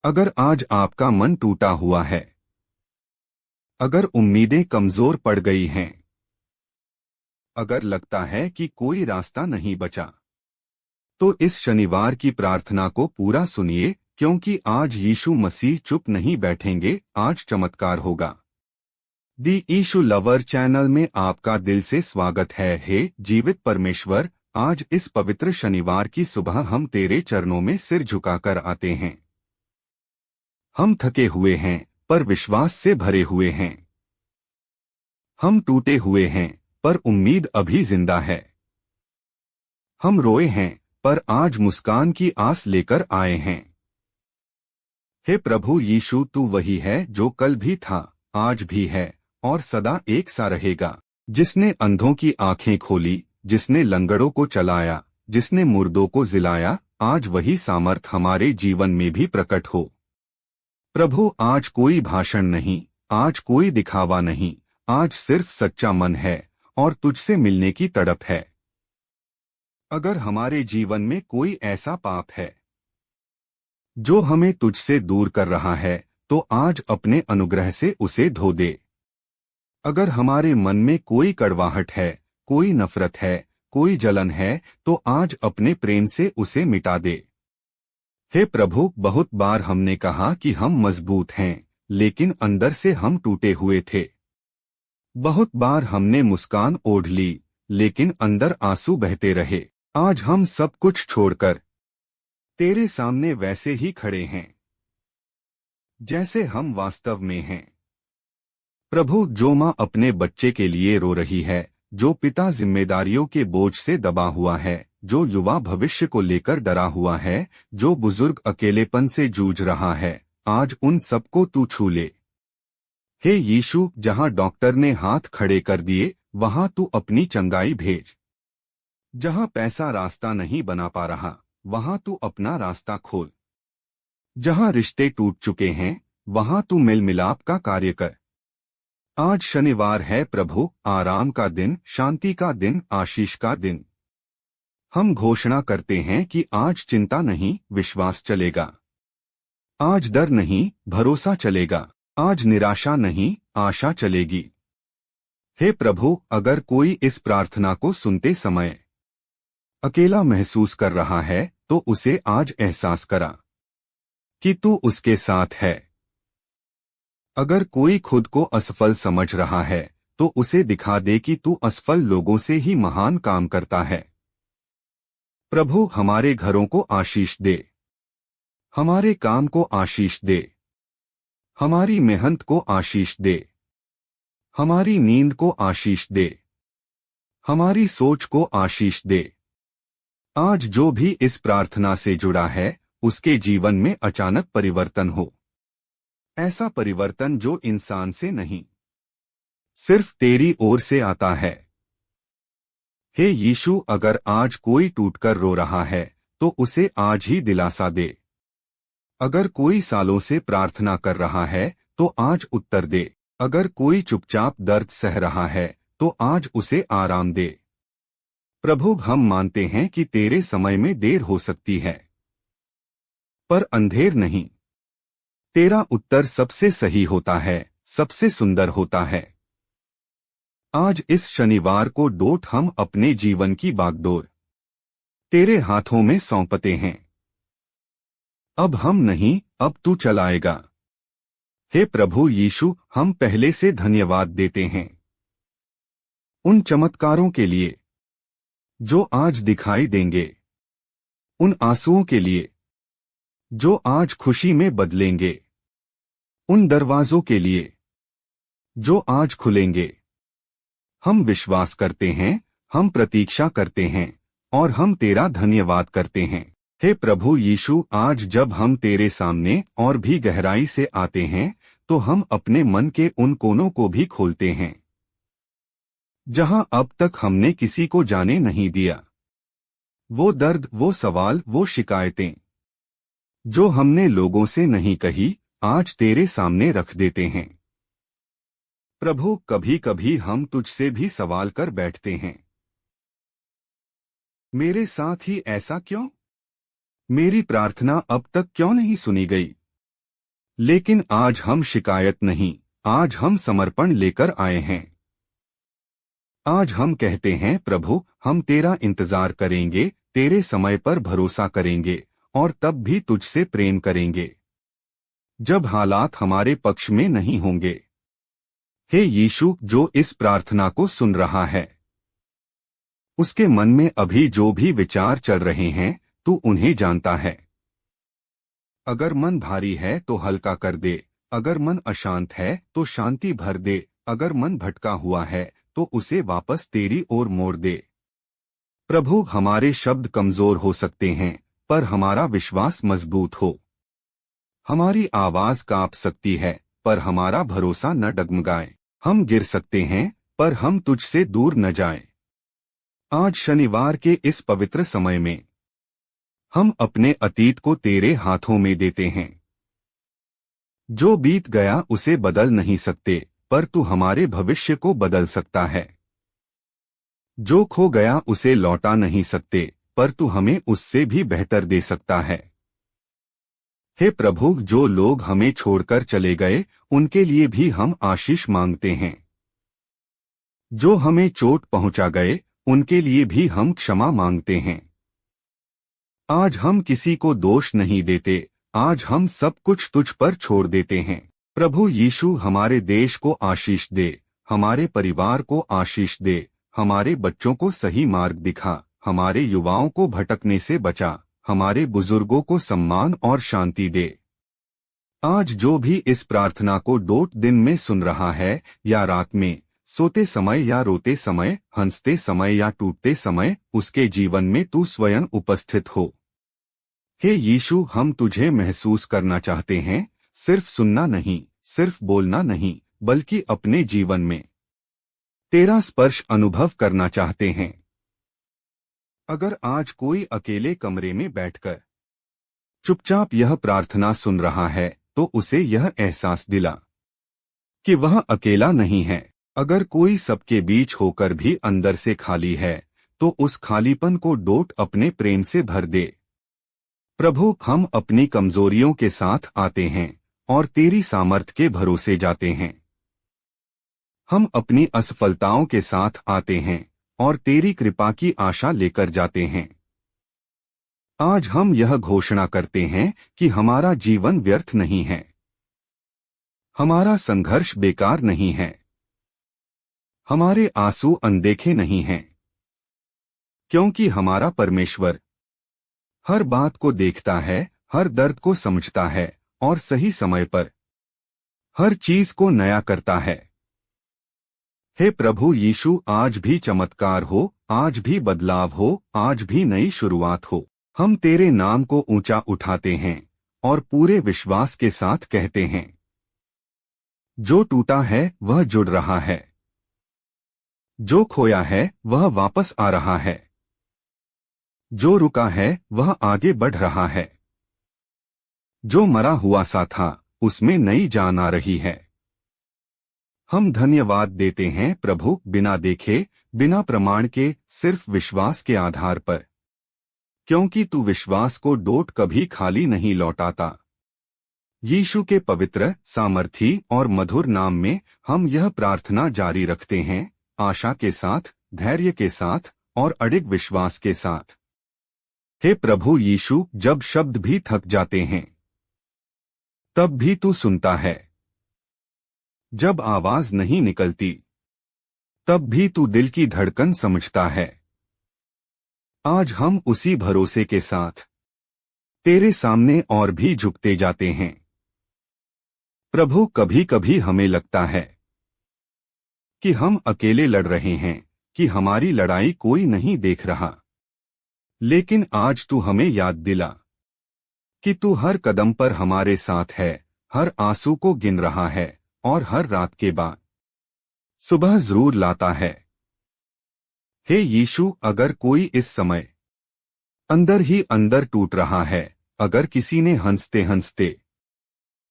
अगर आज आपका मन टूटा हुआ है, अगर उम्मीदें कमजोर पड़ गई हैं, अगर लगता है कि कोई रास्ता नहीं बचा, तो इस शनिवार की प्रार्थना को पूरा सुनिए, क्योंकि आज यीशु मसीह चुप नहीं बैठेंगे। आज चमत्कार होगा। दी यीशु लवर चैनल में आपका दिल से स्वागत है। हे जीवित परमेश्वर, आज इस पवित्र शनिवार की सुबह हम तेरे चरणों में सिर झुकाकर आते हैं। हम थके हुए हैं, पर विश्वास से भरे हुए हैं। हम टूटे हुए हैं, पर उम्मीद अभी जिंदा है। हम रोए हैं, पर आज मुस्कान की आस लेकर आए हैं। हे प्रभु यीशु, तू वही है जो कल भी था, आज भी है और सदा एक सा रहेगा। जिसने अंधों की आंखें खोली, जिसने लंगड़ों को चलाया, जिसने मुर्दों को जिलाया, आज वही सामर्थ हमारे जीवन में भी प्रकट हो। प्रभु, आज कोई भाषण नहीं, आज कोई दिखावा नहीं, आज सिर्फ सच्चा मन है और तुझसे मिलने की तड़प है। अगर हमारे जीवन में कोई ऐसा पाप है जो हमें तुझसे दूर कर रहा है, तो आज अपने अनुग्रह से उसे धो दे। अगर हमारे मन में कोई कड़वाहट है, कोई नफरत है, कोई जलन है, तो आज अपने प्रेम से उसे मिटा दे। हे प्रभु, बहुत बार हमने कहा कि हम मजबूत हैं, लेकिन अंदर से हम टूटे हुए थे। बहुत बार हमने मुस्कान ओढ़ ली, लेकिन अंदर आंसू बहते रहे। आज हम सब कुछ छोड़कर तेरे सामने वैसे ही खड़े हैं जैसे हम वास्तव में हैं। प्रभु, जो माँ अपने बच्चे के लिए रो रही है, जो पिता जिम्मेदारियों के बोझ से दबा हुआ है, जो युवा भविष्य को लेकर डरा हुआ है, जो बुजुर्ग अकेलेपन से जूझ रहा है, आज उन सबको तू छू ले। हे यीशु, जहां डॉक्टर ने हाथ खड़े कर दिए, वहां तू अपनी चंगाई भेज। जहां पैसा रास्ता नहीं बना पा रहा, वहां तू अपना रास्ता खोल। जहां रिश्ते टूट चुके हैं, वहां तू मेल मिलाप का कार्य कर। आज शनिवार है प्रभु, आराम का दिन, शांति का दिन, आशीष का दिन। हम घोषणा करते हैं कि आज चिंता नहीं, विश्वास चलेगा। आज डर नहीं, भरोसा चलेगा। आज निराशा नहीं, आशा चलेगी। हे प्रभु, अगर कोई इस प्रार्थना को सुनते समय अकेला महसूस कर रहा है, तो उसे आज एहसास करा कि तू उसके साथ है। अगर कोई खुद को असफल समझ रहा है, तो उसे दिखा दे कि तू असफल लोगों से ही महान काम करता है। प्रभु, हमारे घरों को आशीष दे, हमारे काम को आशीष दे, हमारी मेहनत को आशीष दे, हमारी नींद को आशीष दे, हमारी सोच को आशीष दे। आज जो भी इस प्रार्थना से जुड़ा है, उसके जीवन में अचानक परिवर्तन हो। ऐसा परिवर्तन जो इंसान से नहीं, सिर्फ तेरी ओर से आता है। हे यीशु, अगर आज कोई टूटकर रो रहा है, तो उसे आज ही दिलासा दे। अगर कोई सालों से प्रार्थना कर रहा है, तो आज उत्तर दे। अगर कोई चुपचाप दर्द सह रहा है, तो आज उसे आराम दे। प्रभु, हम मानते हैं कि तेरे समय में देर हो सकती है, पर अंधेर नहीं। तेरा उत्तर सबसे सही होता है, सबसे सुंदर होता है। आज इस शनिवार को डोट हम अपने जीवन की बागडोर तेरे हाथों में सौंपते हैं। अब हम नहीं, अब तू चलाएगा। हे प्रभु यीशु, हम पहले से धन्यवाद देते हैं उन चमत्कारों के लिए जो आज दिखाई देंगे, उन आंसुओं के लिए जो आज खुशी में बदलेंगे, उन दरवाजों के लिए जो आज खुलेंगे। हम विश्वास करते हैं, हम प्रतीक्षा करते हैं और हम तेरा धन्यवाद करते हैं। हे प्रभु यीशु, आज जब हम तेरे सामने और भी गहराई से आते हैं, तो हम अपने मन के उन कोनों को भी खोलते हैं जहां अब तक हमने किसी को जाने नहीं दिया। वो दर्द, वो सवाल, वो शिकायतें जो हमने लोगों से नहीं कही, आज तेरे सामने रख देते हैं। प्रभु, कभी कभी हम तुझसे भी सवाल कर बैठते हैं, मेरे साथ ही ऐसा क्यों? मेरी प्रार्थना अब तक क्यों नहीं सुनी गई? लेकिन आज हम शिकायत नहीं, आज हम समर्पण लेकर आए हैं। आज हम कहते हैं, प्रभु, हम तेरा इंतजार करेंगे, तेरे समय पर भरोसा करेंगे और तब भी तुझसे प्रेम करेंगे जब हालात हमारे पक्ष में नहीं होंगे। हे यीशु, जो इस प्रार्थना को सुन रहा है, उसके मन में अभी जो भी विचार चल रहे हैं, तू उन्हें जानता है। अगर मन भारी है तो हल्का कर दे, अगर मन अशांत है तो शांति भर दे, अगर मन भटका हुआ है तो उसे वापस तेरी ओर मोड़ दे। प्रभु, हमारे शब्द कमजोर हो सकते हैं, पर हमारा विश्वास मजबूत हो। हमारी आवाज कांप सकती है, पर हमारा भरोसा न डगमगाए। हम गिर सकते हैं, पर हम तुझसे दूर न जाएं। आज शनिवार के इस पवित्र समय में हम अपने अतीत को तेरे हाथों में देते हैं। जो बीत गया उसे बदल नहीं सकते, पर तू हमारे भविष्य को बदल सकता है। जो खो गया उसे लौटा नहीं सकते, पर तू हमें उससे भी बेहतर दे सकता है। हे प्रभु, जो लोग हमें छोड़कर चले गए, उनके लिए भी हम आशीष मांगते हैं। जो हमें चोट पहुंचा गए, उनके लिए भी हम क्षमा मांगते हैं। आज हम किसी को दोष नहीं देते, आज हम सब कुछ तुझ पर छोड़ देते हैं। प्रभु यीशु, हमारे देश को आशीष दे, हमारे परिवार को आशीष दे, हमारे बच्चों को सही मार्ग दिखा, हमारे युवाओं को भटकने से बचा, हमारे बुजुर्गों को सम्मान और शांति दे। आज जो भी इस प्रार्थना को डोट दिन में सुन रहा है या रात में, सोते समय या रोते समय, हंसते समय या टूटते समय, उसके जीवन में तू स्वयं उपस्थित हो। हे यीशु, हम तुझे महसूस करना चाहते हैं, सिर्फ सुनना नहीं, सिर्फ बोलना नहीं, बल्कि अपने जीवन में तेरा स्पर्श अनुभव करना चाहते हैं। अगर आज कोई अकेले कमरे में बैठकर चुपचाप यह प्रार्थना सुन रहा है, तो उसे यह एहसास दिला कि वह अकेला नहीं है। अगर कोई सबके बीच होकर भी अंदर से खाली है, तो उस खालीपन को डोट अपने प्रेम से भर दे। प्रभु, हम अपनी कमजोरियों के साथ आते हैं और तेरी सामर्थ के भरोसे जाते हैं। हम अपनी असफलताओं के साथ आते हैं और तेरी कृपा की आशा लेकर जाते हैं। आज हम यह घोषणा करते हैं कि हमारा जीवन व्यर्थ नहीं है, हमारा संघर्ष बेकार नहीं है, हमारे आंसू अनदेखे नहीं हैं, क्योंकि हमारा परमेश्वर हर बात को देखता है, हर दर्द को समझता है और सही समय पर हर चीज को नया करता है। हे प्रभु यीशु, आज भी चमत्कार हो, आज भी बदलाव हो, आज भी नई शुरुआत हो। हम तेरे नाम को ऊंचा उठाते हैं और पूरे विश्वास के साथ कहते हैं, जो टूटा है वह जुड़ रहा है, जो खोया है वह वापस आ रहा है, जो रुका है वह आगे बढ़ रहा है, जो मरा हुआ सा था उसमें नई जान आ रही है। हम धन्यवाद देते हैं प्रभु, बिना देखे, बिना प्रमाण के, सिर्फ विश्वास के आधार पर, क्योंकि तू विश्वास को डोट कभी खाली नहीं लौटाता। यीशु के पवित्र, सामर्थी और मधुर नाम में हम यह प्रार्थना जारी रखते हैं, आशा के साथ, धैर्य के साथ और अडिग विश्वास के साथ। हे प्रभु यीशु, जब शब्द भी थक जाते हैं, तब भी तू सुनता है। जब आवाज नहीं निकलती, तब भी तू दिल की धड़कन समझता है। आज हम उसी भरोसे के साथ तेरे सामने और भी झुकते जाते हैं। प्रभु, कभी कभी हमें लगता है कि हम अकेले लड़ रहे हैं, कि हमारी लड़ाई कोई नहीं देख रहा। लेकिन आज तू हमें याद दिला कि तू हर कदम पर हमारे साथ है, हर आंसू को गिन रहा है और हर रात के बाद सुबह जरूर लाता है। हे यीशु, अगर कोई इस समय अंदर ही अंदर टूट रहा है, अगर किसी ने हंसते हंसते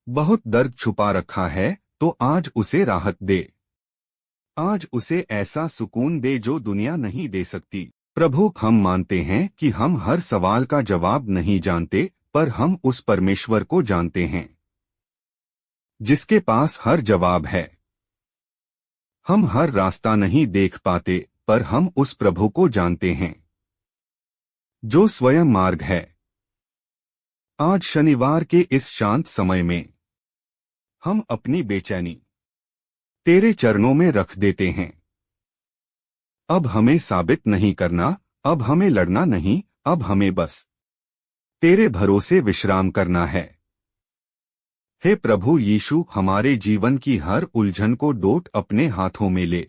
बहुत दर्द छुपा रखा है, तो आज उसे राहत दे। आज उसे ऐसा सुकून दे जो दुनिया नहीं दे सकती। प्रभु, हम मानते हैं कि हम हर सवाल का जवाब नहीं जानते, पर हम उस परमेश्वर को जानते हैं जिसके पास हर जवाब है। हम हर रास्ता नहीं देख पाते, पर हम उस प्रभु को जानते हैं जो स्वयं मार्ग है। आज शनिवार के इस शांत समय में हम अपनी बेचैनी तेरे चरणों में रख देते हैं। अब हमें साबित नहीं करना, अब हमें लड़ना नहीं, अब हमें बस तेरे भरोसे विश्राम करना है। हे प्रभु यीशु, हमारे जीवन की हर उलझन को डोट अपने हाथों में ले।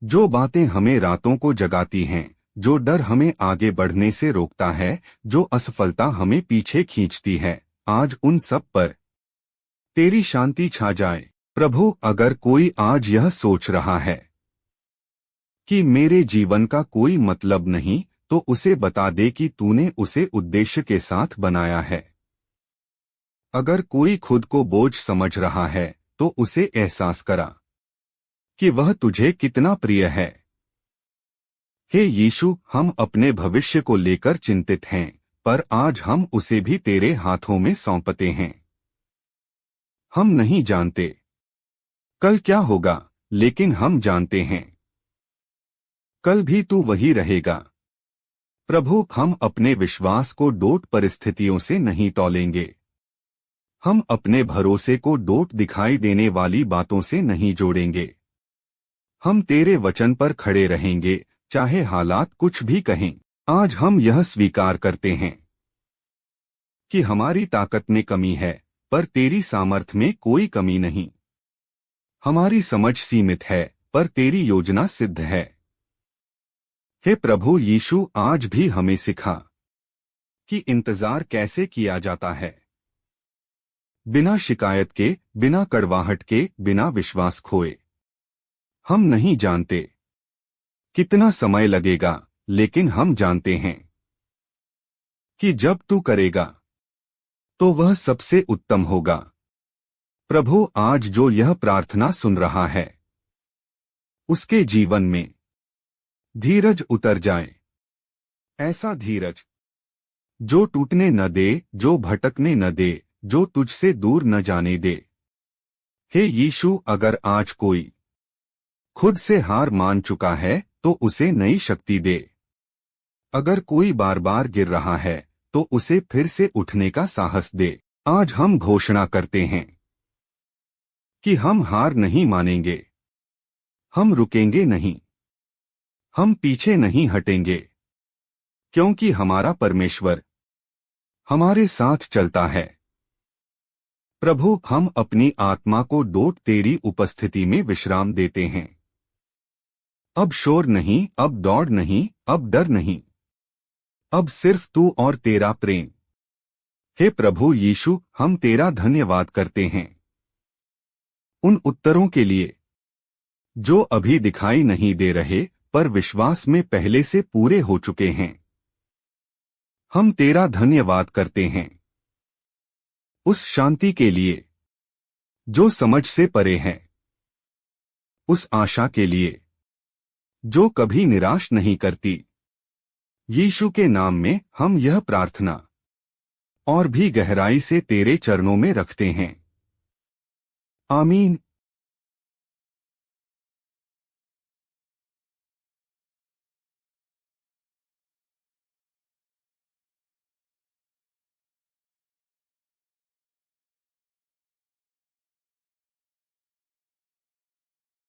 जो बातें हमें रातों को जगाती हैं, जो डर हमें आगे बढ़ने से रोकता है, जो असफलता हमें पीछे खींचती है, आज उन सब पर तेरी शांति छा जाए। प्रभु, अगर कोई आज यह सोच रहा है कि मेरे जीवन का कोई मतलब नहीं, तो उसे बता दे कि तूने उसे उद्देश्य के साथ बनाया है। अगर कोई खुद को बोझ समझ रहा है, तो उसे एहसास करा कि वह तुझे कितना प्रिय है। हे यीशु, हम अपने भविष्य को लेकर चिंतित हैं, पर आज हम उसे भी तेरे हाथों में सौंपते हैं। हम नहीं जानते कल क्या होगा, लेकिन हम जानते हैं कल भी तू वही रहेगा। प्रभु, हम अपने विश्वास को डोट परिस्थितियों से नहीं तौलेंगे। हम अपने भरोसे को डोट दिखाई देने वाली बातों से नहीं जोड़ेंगे। हम तेरे वचन पर खड़े रहेंगे, चाहे हालात कुछ भी कहें। आज हम यह स्वीकार करते हैं कि हमारी ताकत में कमी है, पर तेरी सामर्थ में कोई कमी नहीं। हमारी समझ सीमित है, पर तेरी योजना सिद्ध है। हे प्रभु यीशु, आज भी हमें सिखा कि इंतजार कैसे किया जाता है। बिना शिकायत के, बिना कड़वाहट के, बिना विश्वास खोए। हम नहीं जानते कितना समय लगेगा, लेकिन हम जानते हैं कि जब तू करेगा तो वह सबसे उत्तम होगा। प्रभु, आज जो यह प्रार्थना सुन रहा है, उसके जीवन में धीरज उतर जाए। ऐसा धीरज जो टूटने न दे, जो भटकने न दे, जो तुझसे दूर न जाने दे। हे यीशु, अगर आज कोई खुद से हार मान चुका है, तो उसे नई शक्ति दे। अगर कोई बार बार गिर रहा है, तो उसे फिर से उठने का साहस दे। आज हम घोषणा करते हैं कि हम हार नहीं मानेंगे, हम रुकेंगे नहीं, हम पीछे नहीं हटेंगे, क्योंकि हमारा परमेश्वर हमारे साथ चलता है। प्रभु, हम अपनी आत्मा को डोट तेरी उपस्थिति में विश्राम देते हैं। अब शोर नहीं, अब दौड़ नहीं, अब डर नहीं, अब सिर्फ तू और तेरा प्रेम। हे प्रभु यीशु, हम तेरा धन्यवाद करते हैं उन उत्तरों के लिए जो अभी दिखाई नहीं दे रहे, पर विश्वास में पहले से पूरे हो चुके हैं। हम तेरा धन्यवाद करते हैं उस शांति के लिए जो समझ से परे है, उस आशा के लिए जो कभी निराश नहीं करती। यीशु के नाम में हम यह प्रार्थना और भी गहराई से तेरे चरणों में रखते हैं। आमीन।